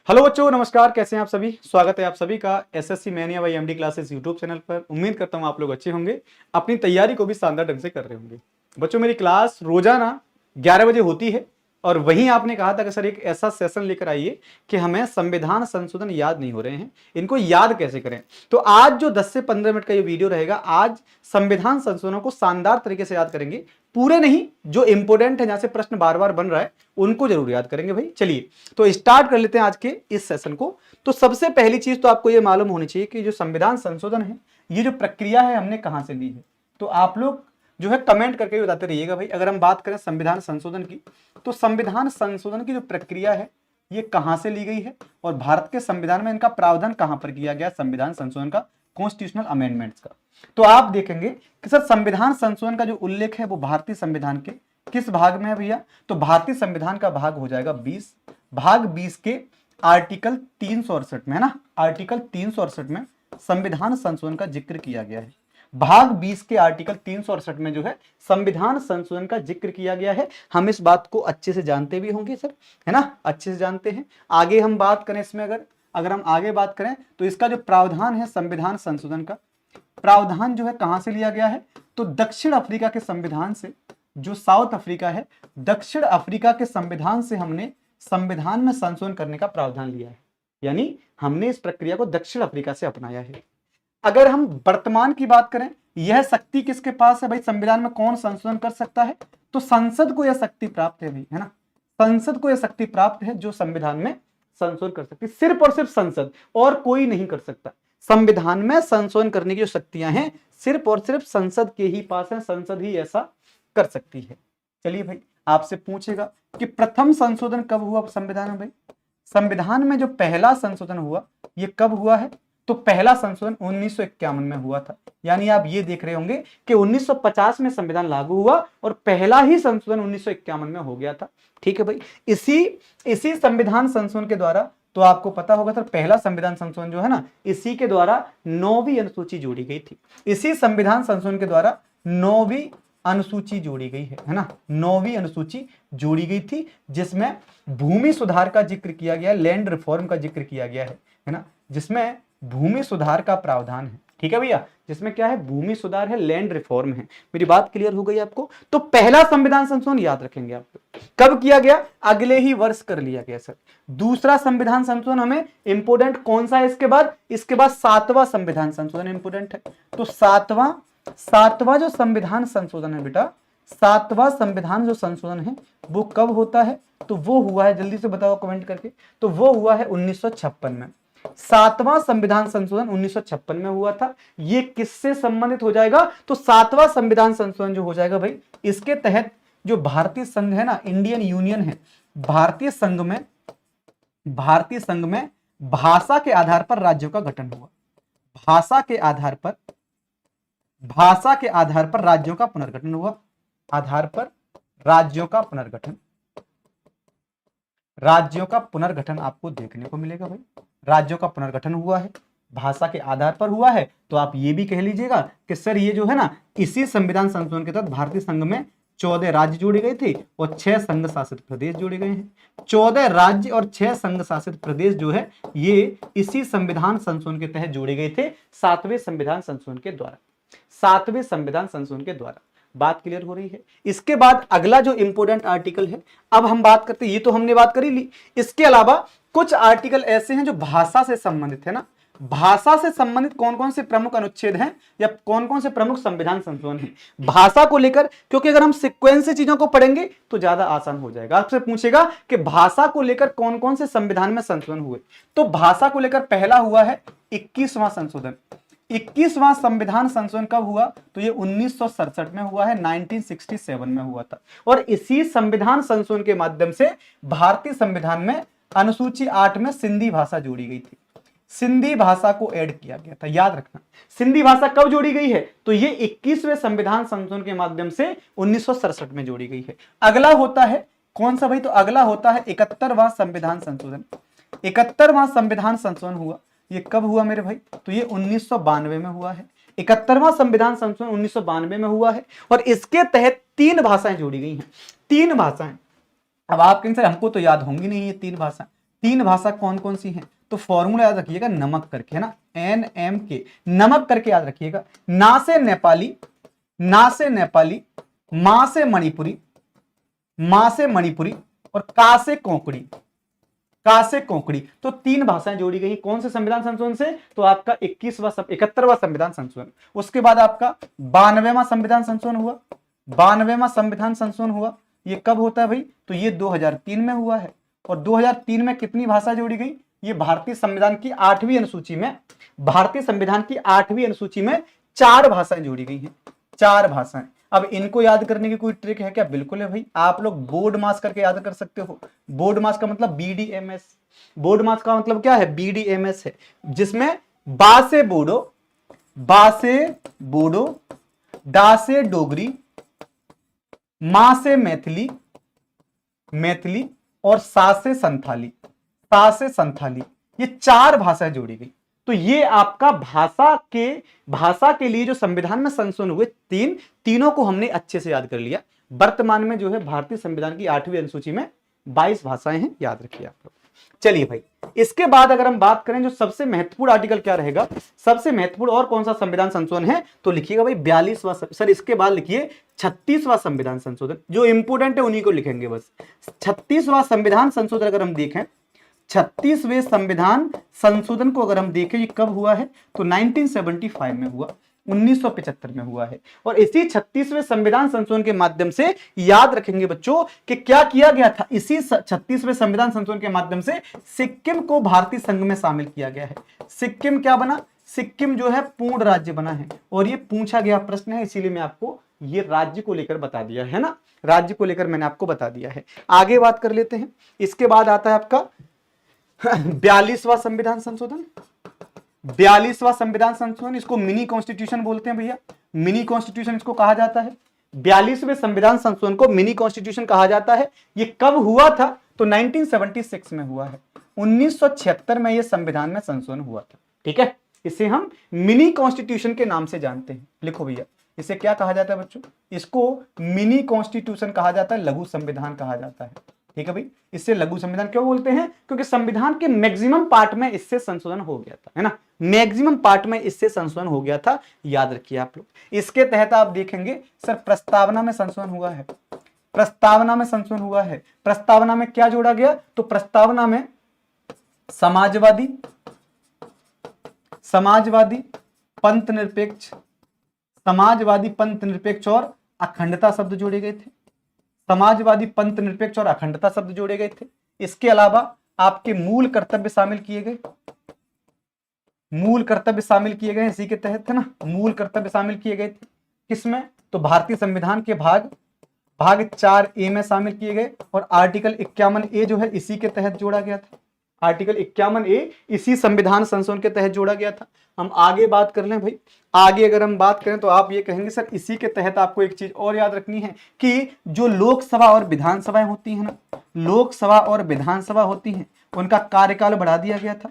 Hello बच्चों, नमस्कार। कैसे हैं आप सभी। स्वागत है आप सभी का SSC mania by MD classes YouTube channel पर। उम्मीद करता हूं आप लोग अच्छे होंगे, अपनी तैयारी को भी शानदार ढंग से कर रहे होंगे। बच्चों, मेरी क्लास रोजाना 11 बजे होती है और वहीं आपने कहा था कि सर एक ऐसा सेशन लेकर आइए कि हमें संविधान संशोधन याद नहीं हो रहे हैं, इनको याद कैसे करें। तो आज जो 10 से 15 मिनट का ये वीडियो रहेगा, आज संविधान संशोधनों को शानदार तरीके से याद करेंगे। पूरे नहीं, जो इंपोर्टेंट है, जहां से प्रश्न बार बार बन रहा है, उनको जरूर याद करेंगे भाई। चलिए तो स्टार्ट कर लेते हैं आज के इस सेशन को। तो सबसे पहली चीज तो आपको ये मालूम होनी चाहिए कि जो संविधान संशोधन है, ये जो प्रक्रिया है, हमने कहां से ली है। तो आप लोग जो है कमेंट करके बताते रहिएगा भाई। अगर हम बात करें संविधान संशोधन की, तो संविधान संशोधन की जो प्रक्रिया है, ये कहां से ली गई है और भारत के संविधान में इनका प्रावधान कहां पर किया गया, संविधान संशोधन का, कॉन्स्टिट्यूशनल अमेंडमेंट्स का। तो आप देखेंगे कि सर संविधान संशोधन का जो उल्लेख है वो भारतीय संविधान के किस भाग में है भैया। तो भारतीय संविधान का भाग हो जाएगा 20, भाग 20 के आर्टिकल 368 में, है ना। आर्टिकल 368 में संविधान संशोधन का जिक्र किया गया है। भाग 20 के आर्टिकल 368 में जो है संविधान संशोधन का जिक्र किया गया है। हम इस बात को अच्छे से जानते भी होंगे सर, है ना, अच्छे से जानते हैं। आगे हम बात करें इसमें, अगर हम आगे बात करें तो इसका जो प्रावधान है संविधान संशोधन का, प्रावधान जो है कहां से लिया गया है, तो दक्षिण अफ्रीका के संविधान से। जो साउथ अफ्रीका है, दक्षिण अफ्रीका के संविधान से हमने संविधान में संशोधन करने का प्रावधान लिया है, यानी हमने इस प्रक्रिया को दक्षिण अफ्रीका से अपनाया है। अगर हम वर्तमान की बात करें, यह शक्ति किसके पास है भाई, संविधान में कौन संशोधन कर सकता है, तो संसद को यह शक्ति प्राप्त है भाई, है ना। संसद को यह शक्ति प्राप्त है जो संविधान में संशोधन कर सकती है। सिर्फ और सिर्फ संसद, और कोई नहीं कर सकता। संविधान में संशोधन करने की जो शक्तियां हैं, सिर्फ और सिर्फ संसद के ही पास है, संसद ही ऐसा कर सकती है। चलिए भाई, आपसे पूछेगा कि प्रथम संशोधन कब हुआ संविधान में भाई। संविधान में जो पहला संशोधन हुआ, ये कब हुआ है, तो पहला संशोधन 1951 में हुआ था। यानी आप ये देख रहे होंगे कि 1950 में संविधान लागू हुआ और पहला ही संशोधन 1951 में हो गया था। ठीक है भाई। इसी संविधान संशोधन के द्वारा, तो आपको पता होगा सर, पहला संविधान संशोधन जो है ना, इसी के द्वारा 9वीं अनुसूची जोड़ी गई थी। इसी संविधान संशोधन के द्वारा 9वीं अनुसूची जोड़ी गई है ना। 9वीं अनुसूची जोड़ी गई थी, जिसमें भूमि सुधार का जिक्र किया गया है, लैंड रिफॉर्म का जिक्र किया गया है ना, जिसमें भूमि सुधार का प्रावधान है। ठीक है भैया, जिसमें क्या है, भूमि सुधार है, लैंड रिफॉर्म है। मेरी बात क्लियर हो गई आपको। तो पहला संविधान संशोधन याद रखेंगे आप कब किया गया, अगले ही वर्ष कर लिया गया सर। दूसरा संविधान संशोधन हमें इंपोर्टेंट कौन सा है, इसके बाद 7वां संविधान संशोधन इंपोर्टेंट है। तो सातवां जो संविधान संशोधन है बेटा, 7वां संविधान जो संशोधन है वो कब होता है, तो वो हुआ है, जल्दी से बताओ कमेंट करके, तो वो हुआ है 1956 में। 7वां संविधान संशोधन 1956 में हुआ था। ये किससे संबंधित हो जाएगा, तो 7वां संविधान संशोधन जो हो जाएगा भाई, इसके तहत जो भारतीय संघ है ना, इंडियन यूनियन है, भारतीय संघ में भाषा के आधार पर राज्यों का गठन हुआ। भाषा के आधार पर राज्यों का पुनर्गठन हुआ। राज्यों का पुनर्गठन आपको देखने को मिलेगा भाई। राज्यों का पुनर्गठन हुआ है, भाषा के आधार पर हुआ है। तो आप ये भी कह लीजिएगा कि सर ये जो है ना, इसी संविधान संशोधन के तहत भारतीय संघ में 14 राज्य जोड़े गए थे और 6 संघ शासित प्रदेश जोड़े गए हैं। 14 राज्य और 6 संघ शासित प्रदेश जो है, ये इसी संविधान संशोधन के तहत जोड़े गए थे, 7वें संविधान संशोधन के द्वारा। बात क्लियर हो रही है। इसके बाद अगला जो इंपोर्टेंट आर्टिकल है, अब हम बात करते हैं, ये तो हमने बात करी ली। इसके अलावा कुछ आर्टिकल ऐसे हैं जो भाषा से संबंधित है ना। भाषा से संबंधित कौन कौन से प्रमुख अनुच्छेद हैं या कौन कौन से प्रमुख संविधान संशोधन हैं भाषा को लेकर, क्योंकि अगर हम सीक्वेंस से चीजों को पढ़ेंगे तो ज्यादा आसान हो जाएगा। आपसे पूछेगा कि भाषा को लेकर कौन कौन से संविधान में संशोधन हुए, तो भाषा को लेकर पहला हुआ है 21वां संशोधन। 21वां संविधान संशोधन कब हुआ, तो ये 1967 में हुआ है, 1967 में हुआ था। और इसी संविधान संशोधन के माध्यम से भारतीय संविधान में अनुसूची 8 में सिंधी भाषा जोड़ी गई थी। सिंधी भाषा को ऐड किया गया था, याद रखना। सिंधी भाषा कब जोड़ी गई है, तो ये 21वें संविधान संशोधन के माध्यम से 1967 में जोड़ी गई है। अगला होता है कौन सा भाई, तो अगला होता है 71वां संविधान संशोधन। 71वां संविधान संशोधन हुआ, ये कब हुआ मेरे भाई, तो ये 1992 में हुआ है। 71वां संविधान संशोधन 1992 में हुआ है और इसके तहत 3 भाषाएं जोड़ी गई हैं। 3 भाषाएं। अब आप कहेंगे सर हमको तो याद होंगी नहीं ये 3 भाषाएं। तीन भाषा कौन कौन सी हैं? तो फॉर्मूला याद रखिएगा नमक करके, है ना, NMK, नमक करके याद रखिएगा। ना से नेपाली, ना से नेपाली, मां से मणिपुरी, मां से मणिपुरी और का से कोंकणी, का से कोंकणी। तो तीन भाषाएं जोड़ी गई कौन से संविधान संशोधन से? तो आपका 71वां संविधान संशोधन। उसके बाद आपका 92वां संविधान संशोधन हुआ, 92वां संविधान संशोधन हुआ। ये कब होता है भाई? तो ये 2003 में हुआ है। और 2003 में कितनी भाषा जोड़ी गई? ये भारतीय संविधान की 8वीं अनुसूची में, भारतीय संविधान की 8वीं अनुसूची में 4 भाषाएं जोड़ी गई हैं, 4 भाषाएं। अब इनको याद करने की कोई ट्रिक है क्या? बिल्कुल है भाई, आप लोग बोर्ड मास करके याद कर सकते हो। बोर्ड मास का मतलब BDMS, बोर्ड मास का मतलब क्या है? BDMS है, जिसमें बा से बोडो, बा से बोडो, डा से डोगरी, मां से मैथिली, मैथिली और सा से संथाली, सा से संथाली। ये 4 भाषाएं जोड़ी गई। तो ये आपका भाषा के लिए जो संविधान में संशोधन हुए तीनों को हमने अच्छे से याद कर लिया। वर्तमान में जो है भारतीय संविधान की 8वीं अनुसूची में 22 भाषाएं हैं, याद रखिए आप लोग। चलिए भाई, इसके बाद अगर हम बात करें जो सबसे महत्वपूर्ण आर्टिकल क्या रहेगा, सबसे महत्वपूर्ण और कौन सा संविधान संशोधन है? तो लिखिएगा भाई 42वां, सर इसके बाद लिखिए 36वां संविधान संशोधन। जो इंपोर्टेंट है उन्हीं को लिखेंगे बस। 36वां संविधान संशोधन अगर हम देखें, 36वें संविधान संशोधन को अगर हम देखें, ये कब हुआ है? तो 1975 में हुआ, 1975 में हुआ है। और इसी 36वें संविधान संशोधन के माध्यम से याद रखेंगे बच्चों कि क्या किया गया था? इसी 36वें संविधान संशोधन के माध्यम से सिक्किम को भारतीय संघ में शामिल किया गया है। सिक्किम क्या बना? सिक्किम जो है पूर्ण राज्य बना है। और ये पूछा गया प्रश्न है, इसीलिए मैं आपको ये राज्य को लेकर बता दिया है ना, राज्य को लेकर मैंने आपको बता दिया है। आगे बात कर लेते हैं। इसके बाद आता है आपका 42वां संविधान संशोधन। 42वां संविधान संशोधन, इसको मिनी कॉन्स्टिट्यूशन बोलते हैं भैया, मिनी कॉन्स्टिट्यूशन इसको कहा जाता है। 42वें संविधान संशोधन को मिनी कॉन्स्टिट्यूशन कहा जाता है। ये कब हुआ था? तो 1976 में हुआ है। 1976 में ये संविधान में संशोधन हुआ था। ठीक है, इसे हम मिनी कॉन्स्टिट्यूशन के नाम से जानते हैं। लिखो भैया, इसे क्या कहा जाता है बच्चों? इसको मिनी कॉन्स्टिट्यूशन कहा जाता है, लघु संविधान कहा जाता है। ठीक है भाई, इससे लघु संविधान क्यों बोलते हैं? क्योंकि संविधान के मैक्सिमम पार्ट में इससे संशोधन हो गया था, है ना, मैक्सिमम पार्ट में इससे संशोधन हो गया था, याद रखिए आप लोग। इसके तहत आप देखेंगे सर प्रस्तावना में संशोधन हुआ है, प्रस्तावना में संशोधन हुआ है। प्रस्तावना में क्या जोड़ा गया? तो प्रस्तावना में समाजवादी, समाजवादी, पंथ निरपेक्ष, समाजवादी, पंथ निरपेक्ष और अखंडता शब्द जोड़े गए थे। समाजवादी, पंथ निरपेक्ष और अखंडता शब्द जोड़े गए थे। इसके अलावा आपके मूल कर्तव्य शामिल किए गए, मूल कर्तव्य शामिल किए गए इसी के तहत, है ना, मूल कर्तव्य शामिल किए गए थे। किसमें? तो भारतीय संविधान के भाग 4A में शामिल किए गए। और आर्टिकल 51A जो है इसी के तहत जोड़ा गया था। आर्टिकल 51A इसी संविधान संशोधन के तहत जोड़ा गया था। हम आगे बात कर लें भाई, आगे अगर हम बात करें तो आप ये कहेंगे सर इसी के तहत आपको एक चीज और याद रखनी है कि जो लोकसभा और विधानसभाएं होती हैं ना, लोकसभा और विधानसभा होती हैं, उनका कार्यकाल बढ़ा दिया गया था।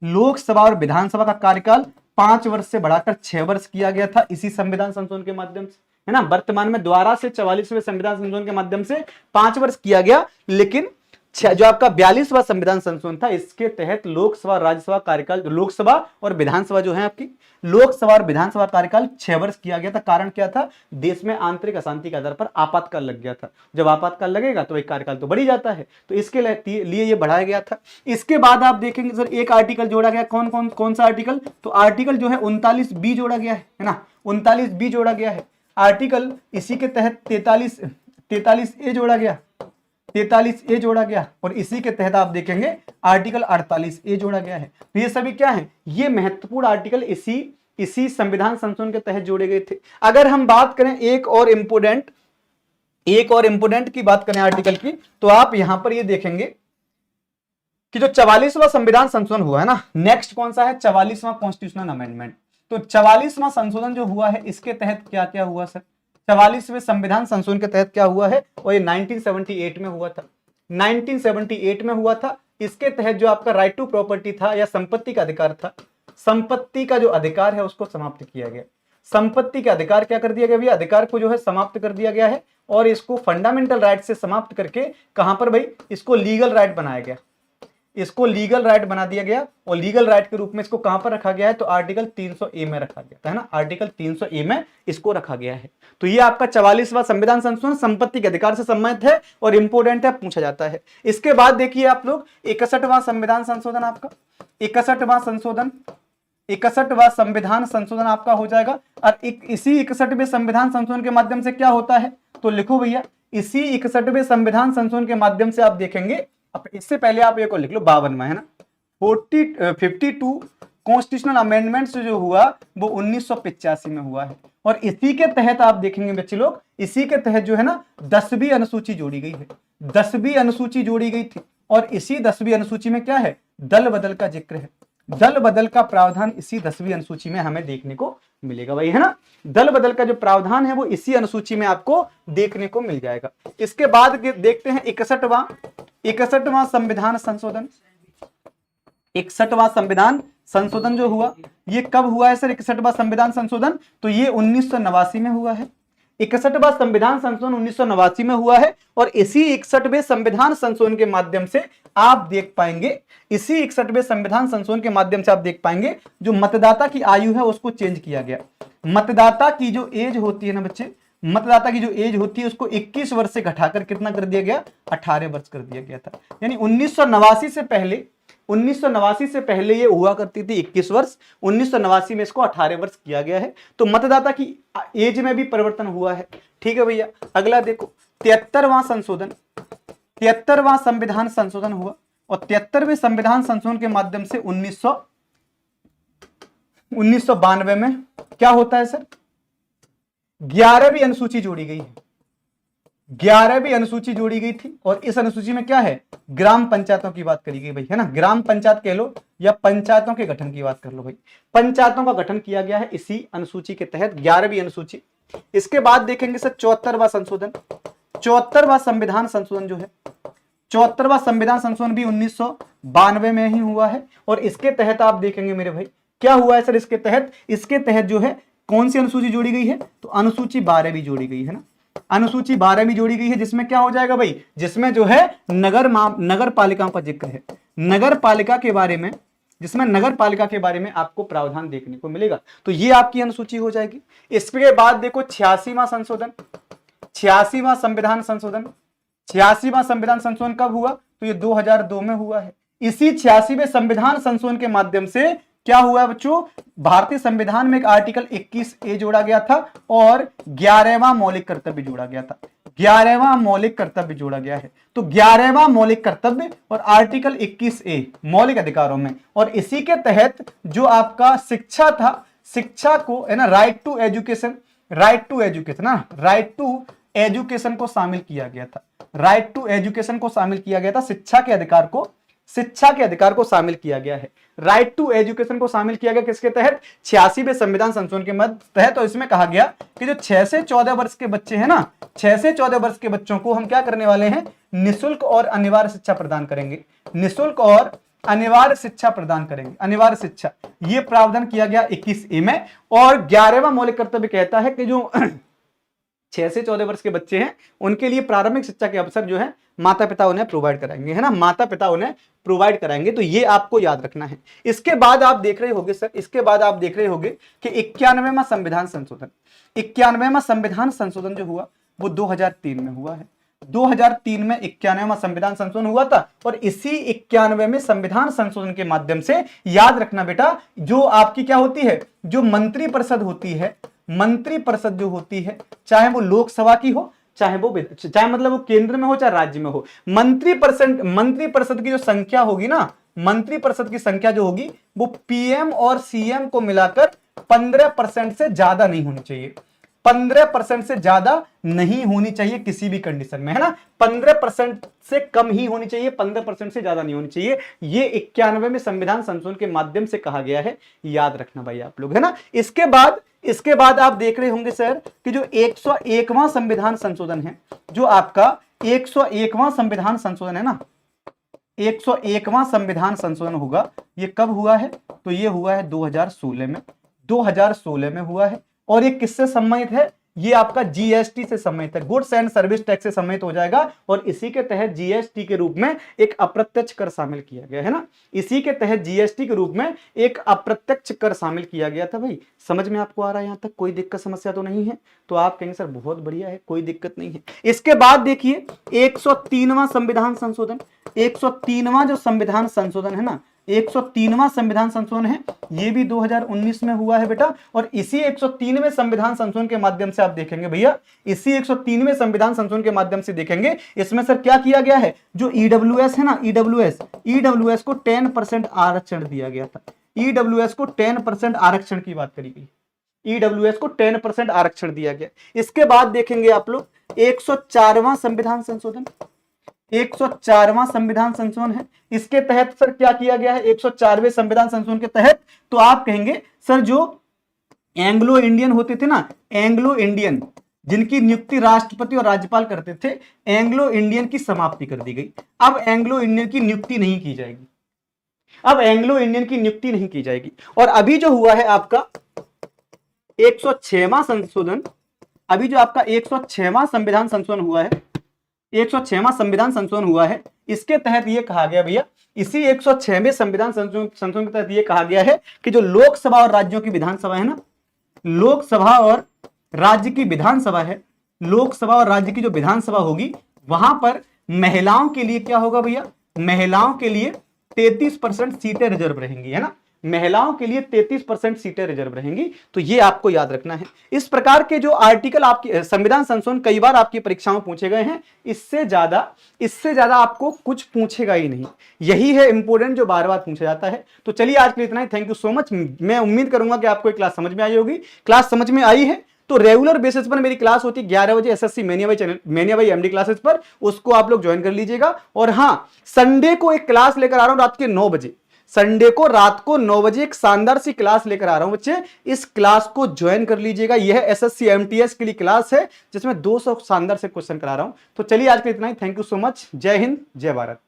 लोकसभा और विधानसभा का कार्यकाल 5 वर्ष से बढ़ाकर 6 वर्ष किया गया था इसी संविधान संशोधन के माध्यम से, है ना। वर्तमान में दोबारा से 44वें संविधान संशोधन के माध्यम से 5 वर्ष किया गया, लेकिन जो आपका 42वां संविधान संशोधन था इसके तहत लोकसभा राज्यसभा कार्यकाल, लोकसभा और विधानसभा जो है आपकी, लोकसभा और विधानसभा कार्यकाल 6 वर्ष किया गया था। कारण क्या था? देश में आंतरिक अशांति के आधार पर आपातकाल लग गया था। जब आपातकाल लगेगा तो एक कार्यकाल तो बढ़ ही जाता है, तो इसके लिए ये बढ़ाया गया था। इसके बाद आप देखेंगे सर एक आर्टिकल जोड़ा गया, कौन सा आर्टिकल? तो आर्टिकल जो है 39B जोड़ा गया है ना, 39B जोड़ा गया है। आर्टिकल इसी के तहत 43A जोड़ा गया, 43A जोड़ा गया। और इसी के तहत आप देखेंगे आर्टिकल 48A जोड़ा गया है। तो ये सभी क्या है? ये महत्वपूर्ण आर्टिकल इसी संविधान संशोधन के तहत जोड़े गए थे। अगर हम बात करें एक और इंपोर्टेंट की बात करें आर्टिकल की, तो आप यहां पर ये देखेंगे कि जो 44वां संविधान संशोधन हुआ है ना, नेक्स्ट कौन सा है? 44वां कॉन्स्टिट्यूशनल अमेंडमेंट। तो 44वां संशोधन जो हुआ है इसके तहत क्या क्या हुआ सर? 44वें संविधान संशोधन के तहत क्या हुआ है? और ये 1978 में हुआ था, 1978 में हुआ था। इसके तहत जो आपका राइट टू प्रॉपर्टी था या संपत्ति का अधिकार था, संपत्ति का जो अधिकार है उसको समाप्त किया गया। संपत्ति का अधिकार क्या कर दिया गया भैया? अधिकार को जो है समाप्त कर दिया गया है और इसको फंडामेंटल राइट से समाप्त करके कहां पर भाई? इसको लीगल राइट बनाया गया। इसको लीगल राइट बना दिया गया और लीगल राइट के रूप में इसको कहां पर रखा गया है, तो आर्टिकल 300A में रखा गया है ना, आर्टिकल 300A में इसको रखा गया है। तो ये आपका 44वां संविधान संशोधन संपत्ति के अधिकार से संबंधित है और इंपोर्टेंट है, पूछा जाता है। इसके बाद देखिए आप लोग 61वां संविधान संशोधन, आपका 61वां संशोधन, 61वां संविधान संशोधन आपका हो जाएगा। और इसी 61वें संविधान संशोधन के माध्यम से क्या होता है, तो लिखो भैया, इसी 61वें संविधान संशोधन के माध्यम से आप देखेंगे, अब इससे पहले आप एक और लिख लो 52वां, है ना, 52 कॉन्स्टिट्यूशनल अमेंडमेंट्स जो हुआ वो 1985 में हुआ है। और इसी के तहत आप देखेंगे बच्चे लोग, इसी के तहत जो है ना 10वीं अनुसूची जोड़ी गई है, 10वीं अनुसूची जोड़ी गई थी। और इसी 10वीं अनुसूची में क्या है, दल बदल का जिक्र है, दल बदल का प्रावधान इसी 10वीं अनुसूची में हमें देखने को मिलेगा भाई, है ना। दल बदल का जो प्रावधान है वो इसी अनुसूची में आपको देखने को मिल जाएगा। इसके बाद देखते हैं 61वां संविधान संशोधन। 61वां संविधान संशोधन जो हुआ ये कब हुआ है सर, 61वां संविधान संशोधन, तो ये 1989 में हुआ है। 61वां संविधान संशोधन 1989 में हुआ है। और इसी 61वें संविधान संशोधन के माध्यम से आप देख पाएंगे, इसी 61वें संविधान संशोधन के माध्यम से आप देख पाएंगे जो मतदाता की आयु है उसको चेंज किया गया। मतदाता की जो एज होती है ना बच्चे, मतदाता की जो एज होती है उसको 21 वर्ष से घटाकर कितना कर दिया गया, 18 वर्ष कर दिया गया था। यानी 1989 से पहले ये हुआ करती थी 21 वर्ष, 1989 में इसको 18 वर्ष किया गया है। तो मतदाता की एज में भी परिवर्तन हुआ है। ठीक है भैया, अगला देखो 73वां संशोधन, 73वां संविधान संशोधन हुआ। और 73वें संविधान संशोधन के माध्यम से 1992 में क्या होता है सर, 11वीं अनुसूची जोड़ी गई है, 11वीं अनुसूची जोड़ी गई थी। और इस अनुसूची में क्या है, ग्राम पंचायतों की बात करी गई भाई, है ना, ग्राम पंचायत कह लो या पंचायतों के गठन की बात कर लो भाई, पंचायतों का गठन किया गया है इसी अनुसूची के तहत, 11वीं अनुसूची। इसके बाद देखेंगे सर 74वां संशोधन, 74वां संविधान संशोधन जो है, 74वां संविधान संशोधन भी 1992 में ही हुआ है। और इसके तहत आप देखेंगे मेरे भाई क्या हुआ है सर, इसके तहत जो है कौन सी अनुसूची जोड़ी गई है, तो अनुसूची 12 भी जोड़ी गई है ना, अनुसूची 12 भी जोड़ी गई है, जिसमें क्या हो जाएगा भाई, जिसमें जो है नगर पालिकाओं का जिक्र है, नगर पालिका के बारे में, जिसमें नगर पालिका के बारे में आपको प्रावधान देखने को मिलेगा। तो ये आपकी अनुसूची हो जाएगी। इसके बाद देखो 86वां संशोधन, 86वां संविधान संशोधन, 86वां संविधान संशोधन कब हुआ, तो ये 2002 में हुआ है। इसी 86वें संविधान संशोधन के माध्यम से क्या हुआ है बच्चों, भारतीय संविधान में एक आर्टिकल 21A जोड़ा गया था और 11वां मौलिक कर्तव्य जोड़ा गया था, 11वां मौलिक कर्तव्य जोड़ा गया है। तो 11वां मौलिक कर्तव्य और आर्टिकल 21A मौलिक अधिकारों में, और इसी के तहत जो आपका शिक्षा था, शिक्षा को है ना, राइट टू एजुकेशन ना, राइट टू एजुकेशन को शामिल किया गया था, राइट टू एजुकेशन को शामिल किया गया था, शिक्षा के अधिकार को शामिल किया गया है, राइट टू एजुकेशन को शामिल किया गया किसके तहत, 86वें संविधान संशोधन के तहत। तो इसमें कहा गया कि जो 6 से 14 वर्ष के बच्चे हैं ना, 6 से 14 वर्ष के बच्चों को हम क्या करने वाले हैं, निःशुल्क और अनिवार्य शिक्षा प्रदान करेंगे, निःशुल्क और अनिवार्य शिक्षा प्रदान करेंगे, अनिवार्य शिक्षा, ये प्रावधान किया गया 21A में। और 11वां मौलिक कर्तव्य कहता है कि जो 6 से 14 वर्ष के बच्चे हैं उनके लिए प्रारंभिक शिक्षा के अवसर जो है माता पिता उन्हें प्रोवाइड कराएंगे, है ना, माता पिता उन्हें प्रोवाइड कराएंगे। तो ये आपको याद रखना है। इसके बाद आप देख रहे होंगे सर, इसके बाद आप देख रहे होंगे कि 91वां संविधान संशोधन, 91वां संविधान संशोधन जो हुआ वो 2003 में हुआ है। 2003 में 91वां संविधान संशोधन हुआ था। और इसी 91वें संविधान संशोधन के माध्यम से याद रखना बेटा, जो आपकी क्या होती है, जो मंत्री परिषद होती है, मंत्री परिषद जो होती है, चाहे वो लोकसभा की हो, चाहे मतलब वो केंद्र में हो चाहे राज्य में हो, मंत्री परिषद की जो संख्या होगी ना, मंत्री परिषद की संख्या जो होगी वो पीएम और सीएम को मिलाकर 15% से ज्यादा नहीं होनी चाहिए, 15% से ज्यादा नहीं होनी चाहिए किसी भी कंडीशन में, है ना, 15% से कम ही होनी चाहिए, 15% से ज्यादा नहीं होनी चाहिए। ये 91वें संविधान संशोधन के माध्यम से कहा गया है, याद रखना भाई आप लोग, है ना। इसके बाद आप देख रहे होंगे सर कि जो 101वां संविधान संशोधन है, जो आपका 101वां संविधान संशोधन है ना, 101वां संविधान संशोधन होगा, ये कब हुआ है, तो ये हुआ है 2016 में, 2016 में हुआ है। और ये किससे संबंधित है, ये आपका जीएसटी से सम्मिलित है, गुड्स एंड सर्विस टैक्स से सम्मिलित हो जाएगा और इसी के तहत जीएसटी के रूप में एक अप्रत्यक्ष कर शामिल किया गया है ना, इसी के तहत जीएसटी के रूप में एक अप्रत्यक्ष कर शामिल किया गया था। भाई समझ में आपको आ रहा है, यहां तक कोई दिक्कत समस्या तो नहीं है? तो आप कहेंगे सर बहुत बढ़िया है, कोई दिक्कत नहीं है। इसके बाद देखिए 103वां संविधान संशोधन, 103वां जो संविधान संशोधन है ना, 103वां संविधान संशोधन है, ये भी 2019 में हुआ है बेटा। और इसी 103वें संविधान संशोधन के माध्यम से आप देखेंगे भैया, इसी 103वें संविधान संशोधन के माध्यम से देखेंगे इसमें सर क्या किया गया है, जो ईडब्ल्यूएस है ना, ईडब्ल्यूएस को 10% आरक्षण दिया गया था। ईडब्ल्यूएस को 10% आरक्षण की बात करी गई, ईडब्ल्यूएस को 10% आरक्षण दिया गया। इसके बाद देखेंगे आप लोग 104वां संविधान संशोधन, 104वां संविधान संशोधन है। इसके तहत सर क्या किया गया है, 104वें संविधान संशोधन के तहत तो आप कहेंगे सर जो एंग्लो इंडियन होते थे ना, एंग्लो इंडियन जिनकी नियुक्ति राष्ट्रपति और राज्यपाल करते थे, एंग्लो इंडियन की समाप्ति कर दी गई। अब एंग्लो इंडियन की नियुक्ति नहीं की जाएगी, अब एंग्लो इंडियन की नियुक्ति नहीं की जाएगी। और अभी जो हुआ है आपका 106वां संशोधन, अभी जो आपका 106वां संविधान संशोधन हुआ है, 106वां संविधान संशोधन हुआ है, इसके तहत यह कहा गया भैया, इसी 106वें संविधान संशोधन के तहत यह कहा गया है कि जो लोकसभा और राज्यों की विधानसभा है ना, लोकसभा और राज्य की विधानसभा है, लोकसभा और राज्य की जो विधानसभा होगी वहां पर महिलाओं के लिए क्या होगा भैया, महिलाओं के लिए 33% सीटें रिजर्व रहेंगी, है ना, महिलाओं के लिए 33% सीटें रिजर्व रहेंगी। तो ये आपको याद रखना है। इस प्रकार के जो आर्टिकल आपके संविधान संशोधन कई बार आपकी परीक्षाओं में पूछे गए हैं, इससे ज्यादा आपको कुछ पूछेगा ही नहीं। यही है इंपोर्टेंट जो बार बार पूछा जाता है। तो चलिए आज के लिए इतना ही, थैंक यू सो मच। मैं उम्मीद करूंगा कि आपको क्लास समझ में आई होगी। क्लास समझ में आई है तो रेगुलर बेसिस पर मेरी क्लास होती है 11 बजे SSC mania by channel, mania by MD classes पर, उसको आप लोग ज्वाइन कर लीजिएगा। और हाँ, संडे को एक क्लास लेकर आ रहा हूं रात के 9 बजे, संडे को रात को 9 बजे एक शानदार सी क्लास लेकर आ रहा हूं बच्चे, इस क्लास को ज्वाइन कर लीजिएगा। यह एसएससी एमटीएस के लिए क्लास है जिसमें 200 शानदार से क्वेश्चन करा रहा हूं। तो चलिए आज के लिए इतना ही, थैंक यू सो मच, जय हिंद जय भारत।